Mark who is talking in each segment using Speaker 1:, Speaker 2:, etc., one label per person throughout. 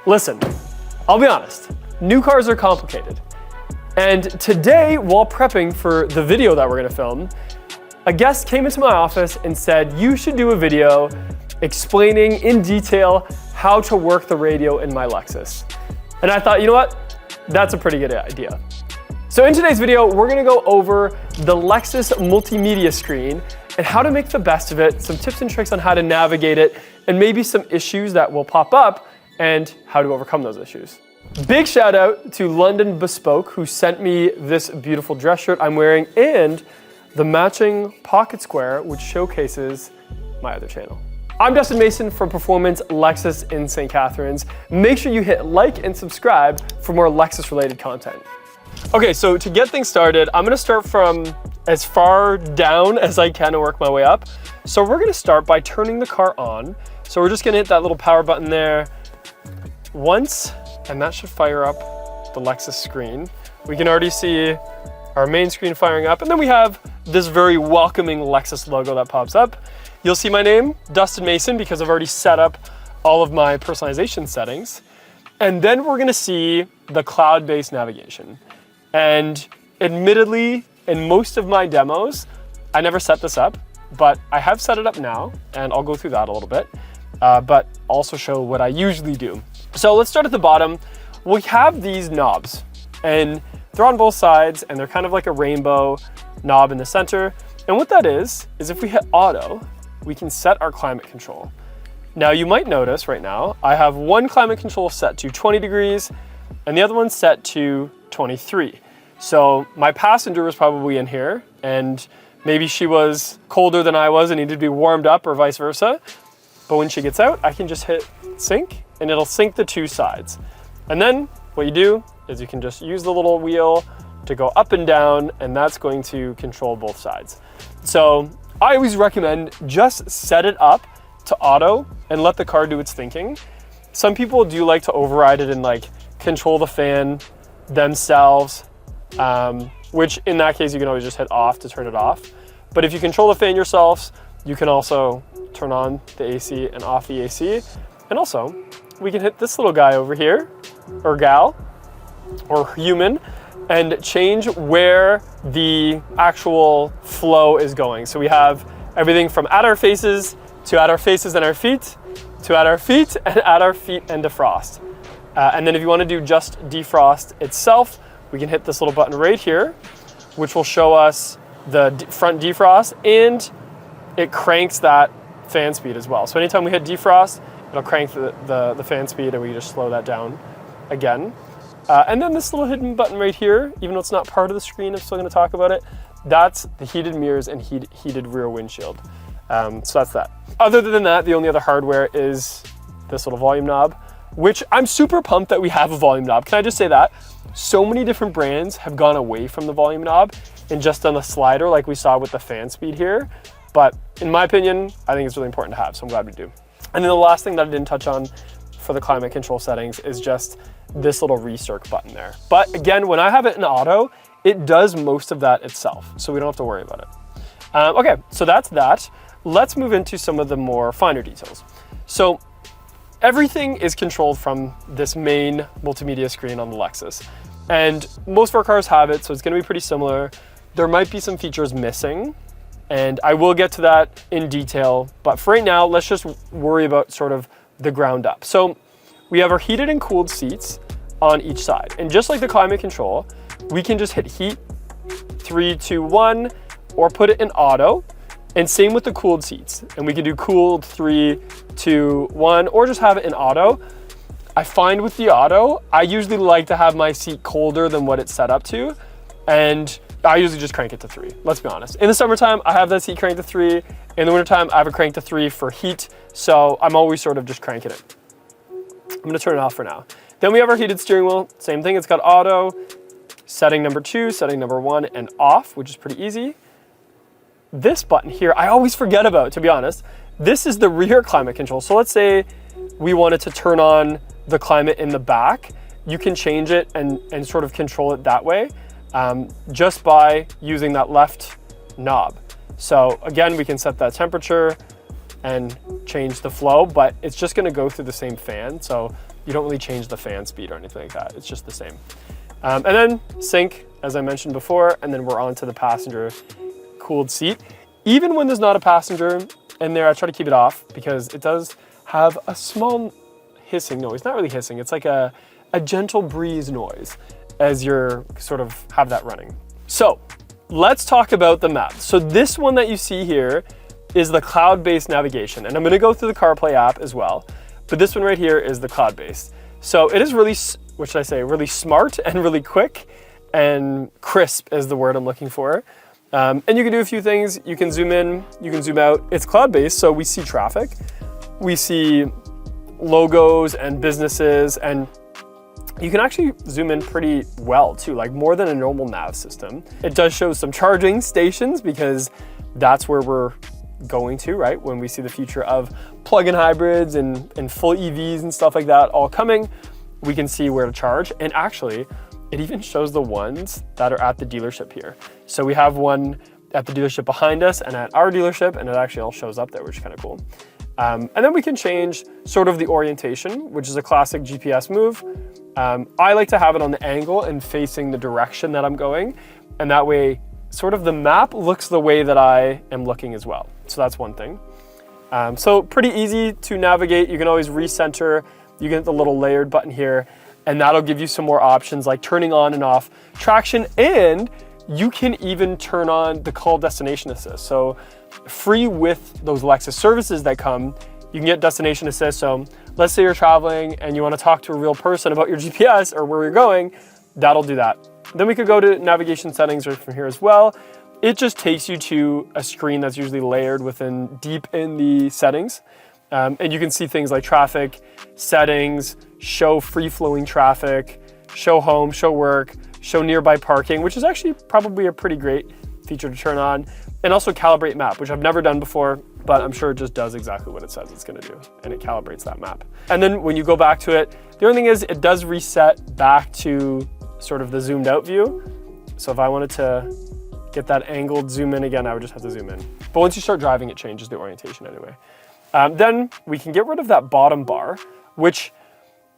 Speaker 1: Listen, I'll be honest, new cars are complicated. And today, while prepping for the video that we're gonna film, a guest came into my office and said, you should do a video explaining in detail how to work the radio in my Lexus. And I thought, you know what? That's a pretty good idea. So in today's video, we're gonna go over the Lexus multimedia screen and how to make the best of it, some tips and tricks on how to navigate it, and maybe some issues that will pop up and how to overcome those issues. Big shout out to London Bespoke, who sent me this beautiful dress shirt I'm wearing and the matching pocket square, which showcases my other channel. I'm Dustin Mason from Performance Lexus in St. Catharines. Make sure you hit like and subscribe for more Lexus related content. Okay, so to get things started, I'm gonna start from as far down as I can and work my way up. So we're gonna start by turning the car on. So we're just gonna hit that little power button there once, and that should fire up the Lexus screen. We can already see our main screen firing up, and then we have this very welcoming Lexus logo that pops up. You'll see my name, Dustin Mason, because I've already set up all of my personalization settings. And then we're gonna see the cloud-based navigation. And admittedly, in most of my demos, I never set this up, but I have set it up now, and I'll go through that a little bit, but also show what I usually do. So let's start at the bottom. We have these knobs, and they're on both sides, and they're kind of like a rainbow knob in the center. And what that is if we hit auto, we can set our climate control. Now you might notice right now, I have one climate control set to 20 degrees, and the other one set to 23. So my passenger was probably in here, and maybe she was colder than I was and needed to be warmed up, or vice versa. But when she gets out, I can just hit sync, and it'll sync the two sides. And then what you do is you can just use the little wheel to go up and down, and that's going to control both sides. So I always recommend just set it up to auto and let the car do its thinking. Some people do like to override it and like control the fan themselves, which in that case you can always just hit off to turn it off. But if you control the fan yourselves, you can also turn on the AC and off the AC. And also, we can hit this little guy over here, or gal, or human, and change where the actual flow is going. So we have everything from at our faces, to at our faces and our feet, to at our feet, and at our feet and defrost. And then if you want to do just defrost itself, we can hit this little button right here, which will show us the front defrost, and it cranks that fan speed as well. So anytime we hit defrost, it'll crank the fan speed, and we just slow that down again. And then this little hidden button right here, even though it's not part of the screen, I'm still gonna talk about it. That's the heated mirrors and heated rear windshield. So that's that. Other than that, the only other hardware is this little volume knob, which I'm super pumped that we have a volume knob. Can I just say that? So many different brands have gone away from the volume knob and just done the slider like we saw with the fan speed here. But in my opinion, I think it's really important to have, so I'm glad we do. And then the last thing that I didn't touch on for the climate control settings is just this little recirc button there. But again, when I have it in auto, it does most of that itself, so we don't have to worry about it. Okay, so that's that. Let's move into some of the more finer details. So everything is controlled from this main multimedia screen on the Lexus. And most of our cars have it, so it's gonna be pretty similar. There might be some features missing, and I will get to that in detail. But for right now, let's just worry about sort of the ground up. So we have our heated and cooled seats on each side. And just like the climate control, we can just hit heat 3, 2, 1, or put it in auto. And same with the cooled seats. And we can do cooled 3, 2, 1, or just have it in auto. I find with the auto, I usually like to have my seat colder than what it's set up to. And I usually just crank it to 3, let's be honest. In the summertime, I have that seat cranked to 3. In the wintertime, I have it cranked to 3 for heat. So I'm always sort of just cranking it. I'm gonna turn it off for now. Then we have our heated steering wheel. Same thing, it's got auto, setting number 2, setting number 1, and off, which is pretty easy. This button here, I always forget about, to be honest. This is the rear climate control. So let's say we wanted to turn on the climate in the back. You can change it and sort of control it that way, just by using that left knob. So again, we can set that temperature and change the flow, but it's just gonna go through the same fan. So You don't really change the fan speed or anything like that. It's just the same. And then sync, as I mentioned before, and then we're on to the passenger cooled seat. Even when there's not a passenger in there, I try to keep it off because it does have a small hissing noise. Not really hissing, it's like a gentle breeze noise as you're sort of have that running. So let's talk about the map. So this one that you see here is the cloud-based navigation, and I'm gonna go through the CarPlay app as well, but this one right here is the cloud-based. So it is really, what should I say, really smart and really quick and crisp is the word I'm looking for. And you can do a few things. You can zoom in, you can zoom out. It's cloud-based, so we see traffic, we see logos and businesses, and you can actually zoom in pretty well too, like more than a normal nav system. It does show some charging stations because that's where we're going to, right? When we see the future of plug-in hybrids and full EVs and stuff like that all coming, we can see where to charge. And actually, it even shows the ones that are at the dealership here. So we have one at the dealership behind us and at our dealership, and it actually all shows up there, which is kind of cool. And then we can change sort of the orientation, which is a classic GPS move. I like to have it on the angle and facing the direction that I'm going. And that way, sort of the map looks the way that I am looking as well. So that's one thing. So pretty easy to navigate. You can always recenter. You get the little layered button here, and that'll give you some more options like turning on and off traction. And you can even turn on the call destination assist. So free with those Lexus services that come, you can get destination assist. So let's say you're traveling and you want to talk to a real person about your GPS or where you're going, that'll do that. Then we could go to navigation settings right from here as well. It just takes you to a screen that's usually layered deep in the settings. And you can see things like traffic, settings, show free-flowing traffic, show home, show work, show nearby parking, which is actually probably a pretty great feature to turn on, and also calibrate map, which I've never done before, but I'm sure it just does exactly what it says it's gonna do, and it calibrates that map. And then when you go back to it, the only thing is it does reset back to sort of the zoomed out view. So if I wanted to get that angled zoom in again, I would just have to zoom in. But once you start driving, it changes the orientation anyway. Then we can get rid of that bottom bar, which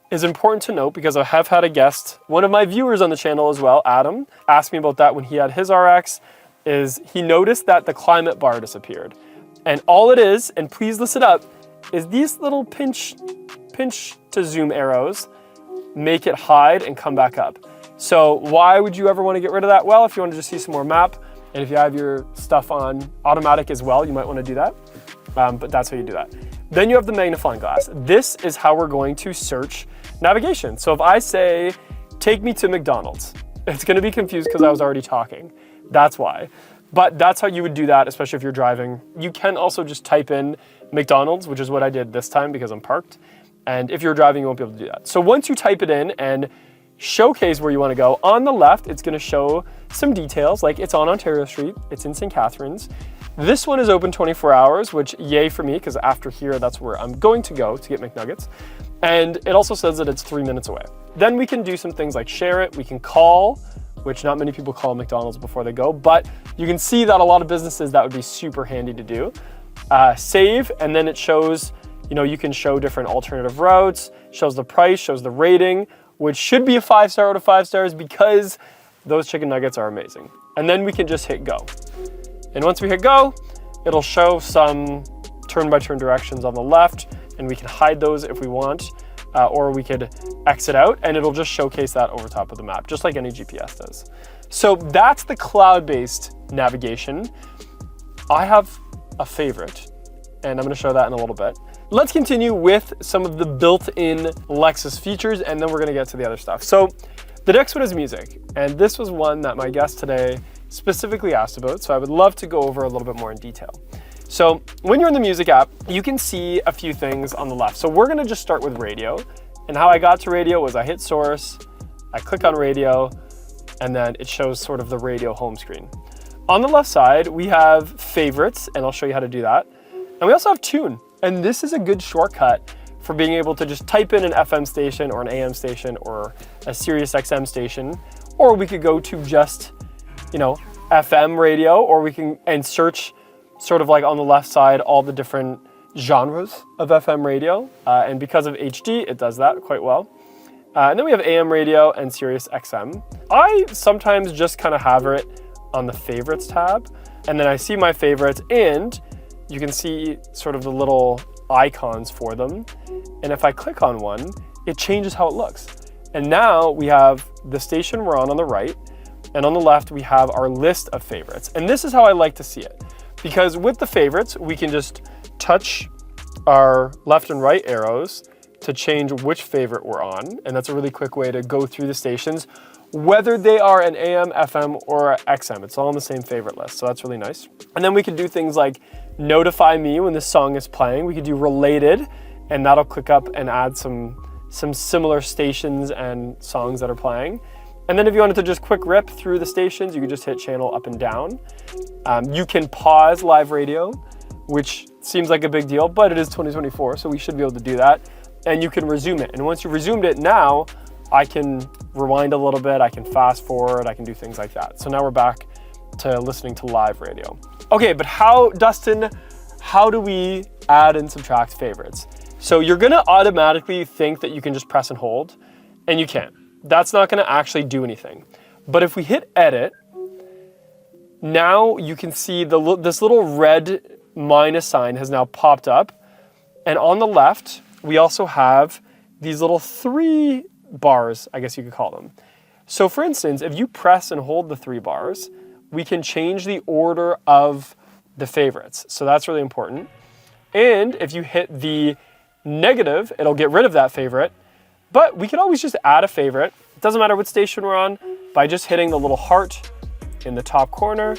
Speaker 1: is important to note because I have had a guest, one of my viewers on the channel as well, Adam, asked me about that when he had his RX, is he noticed that the climate bar disappeared. And all it is, and please listen up, is these little pinch to zoom arrows make it hide and come back up. So why would you ever want to get rid of that? Well, if you want to just see some more map, and if you have your stuff on automatic as well, you might want to do that. But that's how you do that. Then you have the magnifying glass. This is how we're going to search navigation. So if I say, take me to McDonald's, it's going to be confused because I was already talking. That's why. But that's how you would do that, especially if you're driving. You can also just type in McDonald's, which is what I did this time because I'm parked. And if you're driving, you won't be able to do that. So once you type it in and showcase where you want to go, on the left, it's going to show some details, like it's on Ontario Street, it's in St. Catharines. This one is open 24 hours, which yay for me, because after here, that's where I'm going to go to get McNuggets. And it also says that it's 3 minutes away. Then we can do some things like share it, we can call, which not many people call McDonald's before they go, but you can see that a lot of businesses, that would be super handy to do. Save, and then it shows, you can show different alternative routes, shows the price, shows the rating, which should be a 5-star out of 5 stars because those chicken nuggets are amazing. And then we can just hit go. And once we hit go, it'll show some turn-by-turn directions on the left, and we can hide those if we want, or we could exit out, and it'll just showcase that over top of the map, just like any GPS does. So that's the cloud-based navigation. I have a favorite, and I'm gonna show that in a little bit. Let's continue with some of the built-in Lexus features, and then we're gonna get to the other stuff. So the next one is music, and this was one that my guest today specifically asked about, so I would love to go over a little bit more in detail. So when you're in the music app, you can see a few things on the left. So we're gonna just start with radio, and how I got to radio was I hit source, I click on radio, and then it shows sort of the radio home screen. On the left side, we have favorites, and I'll show you how to do that. And we also have tune, and this is a good shortcut for being able to just type in an FM station or an AM station or a Sirius XM station, or we could go to just, FM radio, or we can search sort of like on the left side all the different genres of FM radio, and because of HD, it does that quite well. And then we have AM radio and Sirius XM. I sometimes just kind of have it on the favorites tab, and then I see my favorites, and you can see sort of the little icons for them. And if I click on one, it changes how it looks. And now we have the station we're on the right, and on the left we have our list of favorites. And this is how I like to see it, because with the favorites, we can just touch our left and right arrows to change which favorite we're on. And that's a really quick way to go through the stations, whether they are an AM, FM, or XM. It's all on the same favorite list, so that's really nice. And then we can do things like notify me when this song is playing. We could do related, and that'll click up and add some similar stations and songs that are playing. And then if you wanted to just quick rip through the stations, you could just hit channel up and down. You can pause live radio, which seems like a big deal, but it is 2024, so we should be able to do that. And you can resume it. And once you've resumed it, now I can rewind a little bit, I can fast forward, I can do things like that. So now we're back to listening to live radio. Okay, but Dustin, how do we add and subtract favorites? So you're gonna automatically think that you can just press and hold, and you can't. That's not gonna actually do anything. But if we hit edit, now you can see this little red minus sign has now popped up. And on the left, we also have these little 3 bars, I guess you could call them. So for instance, if you press and hold the 3 bars, we can change the order of the favorites. So that's really important. And if you hit the negative, it'll get rid of that favorite. But we can always just add a favorite. It doesn't matter what station we're on, by just hitting the little heart in the top corner,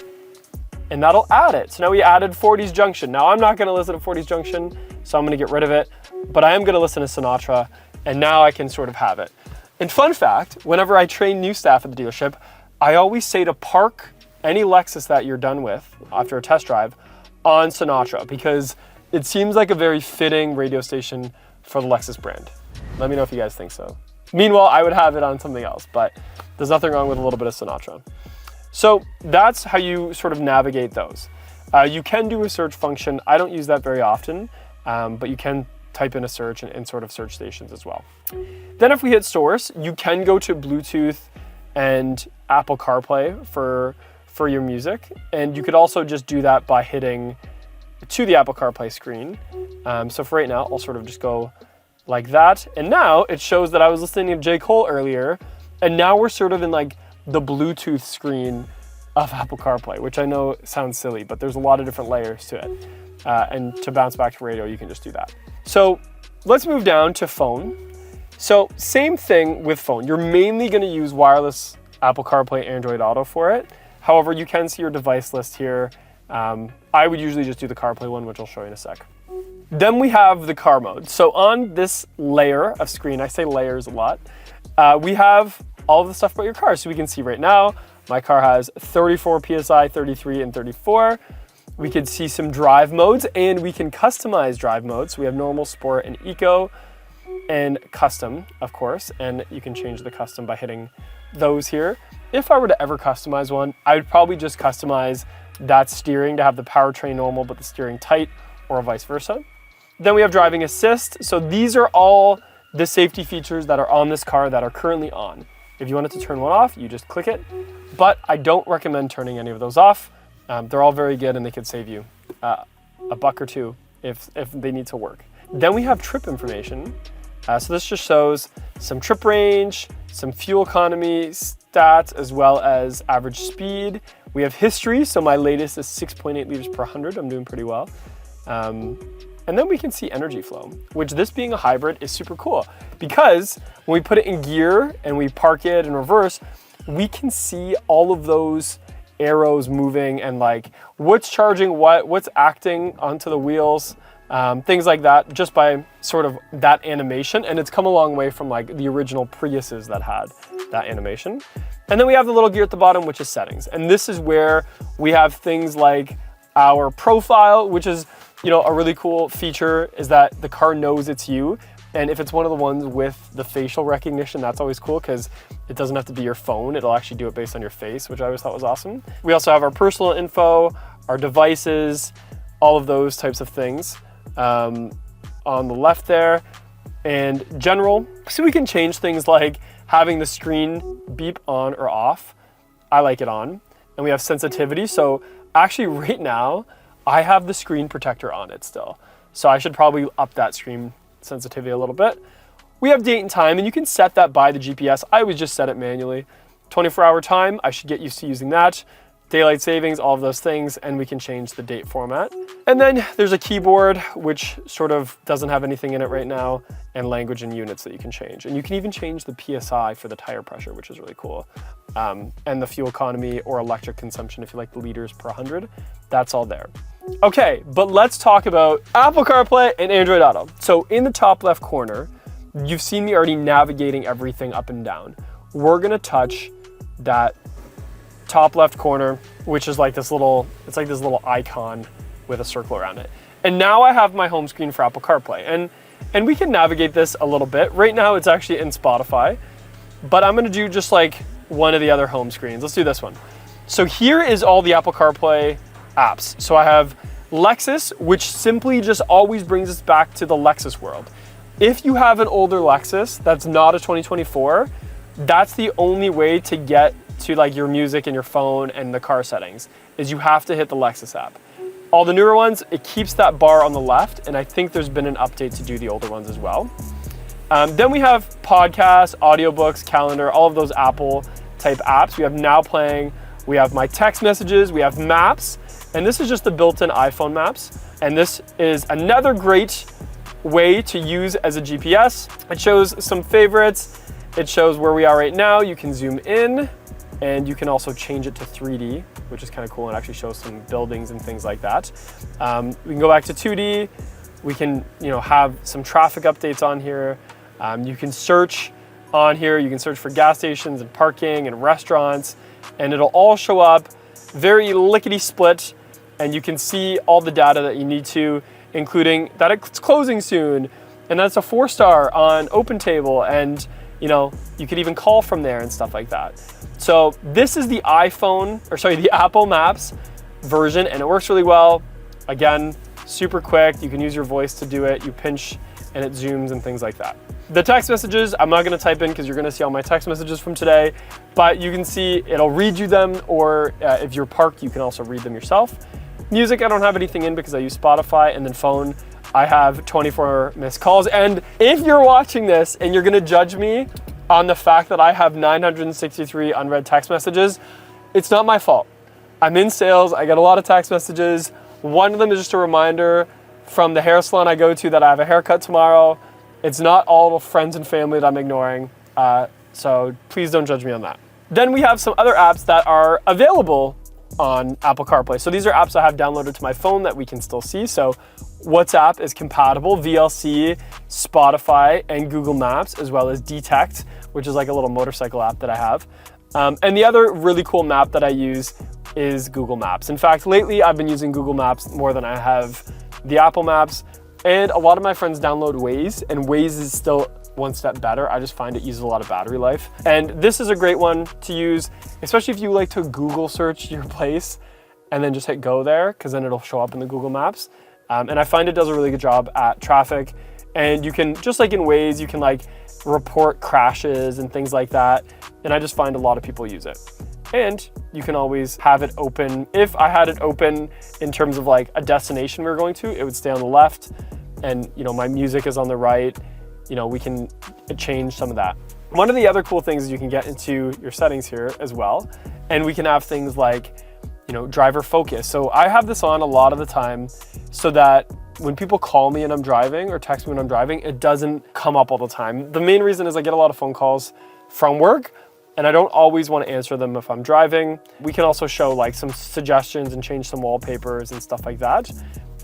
Speaker 1: and that'll add it. So now we added 40s Junction. Now I'm not gonna listen to 40s Junction, so I'm gonna get rid of it, but I am gonna listen to Sinatra, and now I can sort of have it. And fun fact, whenever I train new staff at the dealership, I always say to park any Lexus that you're done with after a test drive on Sinatra, because it seems like a very fitting radio station for the Lexus brand. Let me know if you guys think so. Meanwhile, I would have it on something else, but there's nothing wrong with a little bit of Sinatra. So that's how you sort of navigate those. You can do a search function. I don't use that very often, but you can type in a search and sort of search stations as well. Then if we hit source, you can go to Bluetooth and Apple CarPlay for your music. And you could also just do that by hitting to the Apple CarPlay screen. So for right now, I'll sort of just go like that. And now it shows that I was listening to J. Cole earlier, and now we're sort of in like the Bluetooth screen of Apple CarPlay, which I know sounds silly, but there's a lot of different layers to it. And to bounce back to radio, you can just do that. So let's move down to phone. So same thing with phone. You're mainly gonna use wireless Apple CarPlay, Android Auto for it. However, you can see your device list here. I would usually just do the CarPlay one, which I'll show you in a sec. Then we have the car mode. So on this layer of screen, I say layers a lot, we have all of the stuff about your car. So we can see right now, my car has 34 PSI, 33, and 34. We could see some drive modes, and we can customize drive modes. So we have normal, sport, and eco, and custom, of course. And you can change the custom by hitting those here. If I were to ever customize one, I would probably just customize that steering to have the powertrain normal, but the steering tight, or vice versa. Then we have driving assist. So these are all the safety features that are on this car that are currently on. If you wanted to turn one off, you just click it. But I don't recommend turning any of those off. They're all very good, and they could save you $1 or $2 if they need to work. Then we have trip information. So this just shows some trip range, some fuel economy stats, as well as average speed. We have history. So my latest is 6.8 liters per 100. I'm doing pretty well. And then we can see energy flow, which, this being a hybrid, is super cool, because when we put it in gear and we park it in reverse, we can see all of those arrows moving and like what's charging what's acting onto the wheels, things like that, just by sort of that animation. And it's come a long way from like the original Priuses that had that animation. And then we have the little gear at the bottom, which is settings. And this is where we have things like our profile, which is, you know, a really cool feature, is that the car knows it's you. And if it's one of the ones with the facial recognition, that's always cool, because it doesn't have to be your phone. It'll actually do it based on your face, which I always thought was awesome. We also have our personal info, our devices, all of those types of things. on the left there, and general. So we can change things like having the screen beep on or off. I like it on. And we have sensitivity. So actually right now, I have the screen protector on it still. So I should probably up that screen sensitivity a little bit. We have date and time, and you can set that by the GPS. I always just set it manually. 24-hour time, I should get used to using that. Daylight savings, all of those things, and we can change the date format. And then there's a keyboard, which sort of doesn't have anything in it right now, and language and units that you can change. And you can even change the PSI for the tire pressure, which is really cool. And the fuel economy or electric consumption, if you like the liters per 100, that's all there. Okay, but let's talk about Apple CarPlay and Android Auto. So in the top left corner, you've seen me already navigating everything up and down. We're gonna touch that top left corner, which is like this little, it's like this little icon with a circle around it. And now I have my home screen for Apple CarPlay. And we can navigate this a little bit. Right now it's actually in Spotify, but I'm gonna do just like one of the other home screens. Let's do this one. So here is all the Apple CarPlay apps. So I have Lexus, which simply just always brings us back to the Lexus world. If you have an older Lexus that's not a 2024, that's the only way to get to like your music and your phone and the car settings, is you have to hit the Lexus app. All the newer ones, it keeps that bar on the left, and I think there's been an update to do the older ones as well. Then we have podcasts, audiobooks, calendar, all of those Apple type apps. We have Now Playing, we have my text messages, we have Maps, and this is just the built-in iPhone Maps. And this is another great way to use as a GPS. It shows some favorites. It shows where we are right now. You can zoom in, and you can also change it to 3D, which is kind of cool, and actually shows some buildings and things like that. We can go back to 2D. We can, have some traffic updates on here. You can search on here. You can search for gas stations and parking and restaurants, and it'll all show up very lickety-split, and you can see all the data that you need to, including that it's closing soon, and that's a 4-star on OpenTable, and you could even call from there and stuff like that. So this is the the Apple Maps version, and it works really well. Again, super quick. You can use your voice to do it. You pinch and it zooms and things like that. The text messages, I'm not gonna type in because you're gonna see all my text messages from today, but you can see it'll read you them, or if you're parked, you can also read them yourself. Music, I don't have anything in because I use Spotify, and then phone, I have 24 missed calls. And if you're watching this and you're gonna judge me on the fact that I have 963 unread text messages, it's not my fault. I'm in sales, I get a lot of text messages. One of them is just a reminder from the hair salon I go to that I have a haircut tomorrow. It's not all friends and family that I'm ignoring, so please don't judge me on that. Then we have some other apps that are available on Apple CarPlay. So these are apps I have downloaded to my phone that we can still see. So WhatsApp is compatible, VLC, Spotify, and Google Maps, as well as Detect, which is like a little motorcycle app that I have. And the other really cool map that I use is Google Maps. In fact, lately I've been using Google Maps more than I have the Apple Maps. And a lot of my friends download Waze, and Waze is still one step better. I just find it uses a lot of battery life. And this is a great one to use, especially if you like to Google search your place and then just hit go there, because then it'll show up in the Google Maps. And I find it does a really good job at traffic. And you can, just like in Waze, you can like report crashes and things like that. And I just find a lot of people use it. And you can always have it open. If I had it open in terms of like a destination we were going to, it would stay on the left, and my music is on the right. We can change some of that. One of the other cool things is you can get into your settings here as well, and we can have things like driver focus. So I have this on a lot of the time so that when people call me and I'm driving, or text me when I'm driving, it doesn't come up all the time. The main reason is I get a lot of phone calls from work, and I don't always want to answer them if I'm driving. We can also show like some suggestions and change some wallpapers and stuff like that.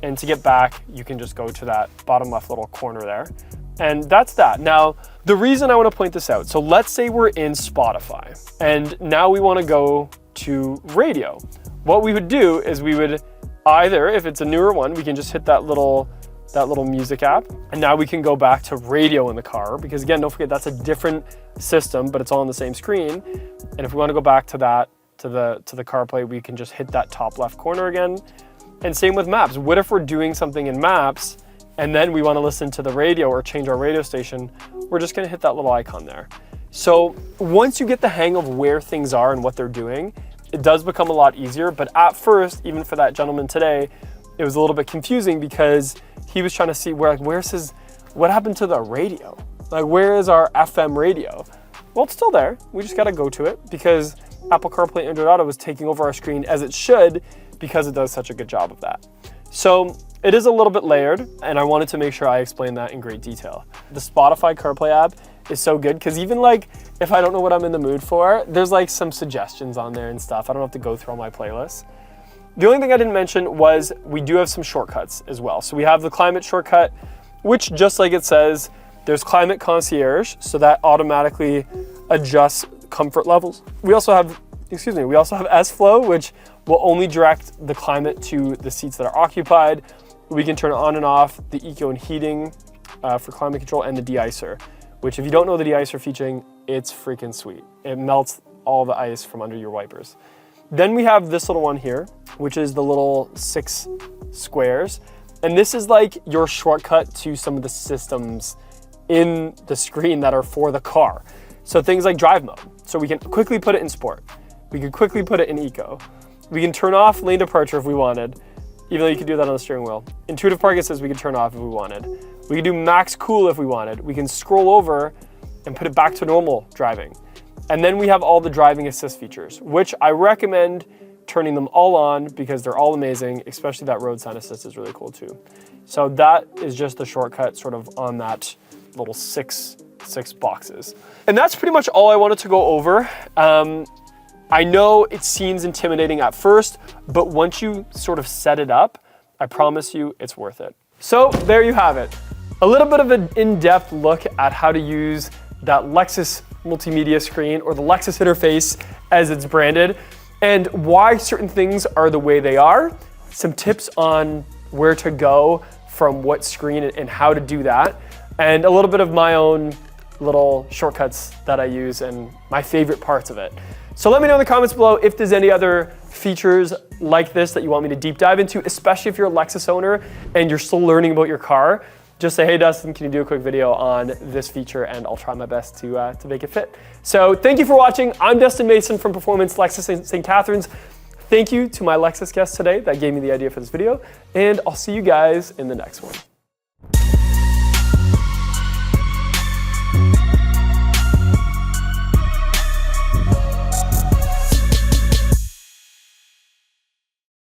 Speaker 1: And to get back, you can just go to that bottom left little corner there. And that's that. Now, the reason I want to point this out, so let's say we're in Spotify, and now we want to go to radio. What we would do is we would either, if it's a newer one, we can just hit that little music app, and now we can go back to radio in the car, because again, don't forget that's a different system, but it's all on the same screen. And if we want to go back to that, to the CarPlay, we can just hit that top left corner again. And same with Maps. What if we're doing something in Maps and then we want to listen to the radio or change our radio station, we're just going to hit that little icon there. So once you get the hang of where things are and what they're doing, it does become a lot easier. But at first, even for that gentleman today, it was a little bit confusing because he was trying to see where's his, what happened to the radio? Like, where is our FM radio? Well, it's still there. We just got to go to it because Apple CarPlay and Android Auto is taking over our screen as it should because it does such a good job of that. So it is a little bit layered, and I wanted to make sure I explained that in great detail. The Spotify CarPlay app is so good because even like if I don't know what I'm in the mood for, there's like some suggestions on there and stuff. I don't have to go through all my playlists. The only thing I didn't mention was we do have some shortcuts as well. So we have the climate shortcut, which just like it says, there's climate concierge, so that automatically adjusts comfort levels. We also have S-Flow, which will only direct the climate to the seats that are occupied. We can turn it on and off, the eco and heating for climate control, and the de-icer, which if you don't know the de-icer featuring, it's freaking sweet. It melts all the ice from under your wipers. Then we have this little one here, which is the little 6 squares. And this is like your shortcut to some of the systems in the screen that are for the car. So things like drive mode. So we can quickly put it in sport. We can quickly put it in eco. We can turn off lane departure if we wanted, even though you could do that on the steering wheel. Intuitive park assist we can turn off if we wanted. We can do max cool if we wanted. We can scroll over and put it back to normal driving. And then we have all the driving assist features, which I recommend turning them all on because they're all amazing, especially that road sign assist is really cool too. So that is just the shortcut sort of on that little six boxes. And that's pretty much all I wanted to go over. I know it seems intimidating at first, but once you sort of set it up, I promise you it's worth it. So there you have it. A little bit of an in-depth look at how to use that Lexus multimedia screen, or the Lexus interface as it's branded, and why certain things are the way they are, some tips on where to go from what screen and how to do that, and a little bit of my own little shortcuts that I use and my favorite parts of it. So let me know in the comments below if there's any other features like this that you want me to deep dive into, especially if you're a Lexus owner and you're still learning about your car. Just say, hey Dustin, can you do a quick video on this feature, and I'll try my best to make it fit. So thank you for watching. I'm Dustin Mason from Performance Lexus in St. Catharines. Thank you to my Lexus guest today that gave me the idea for this video, and I'll see you guys in the next one.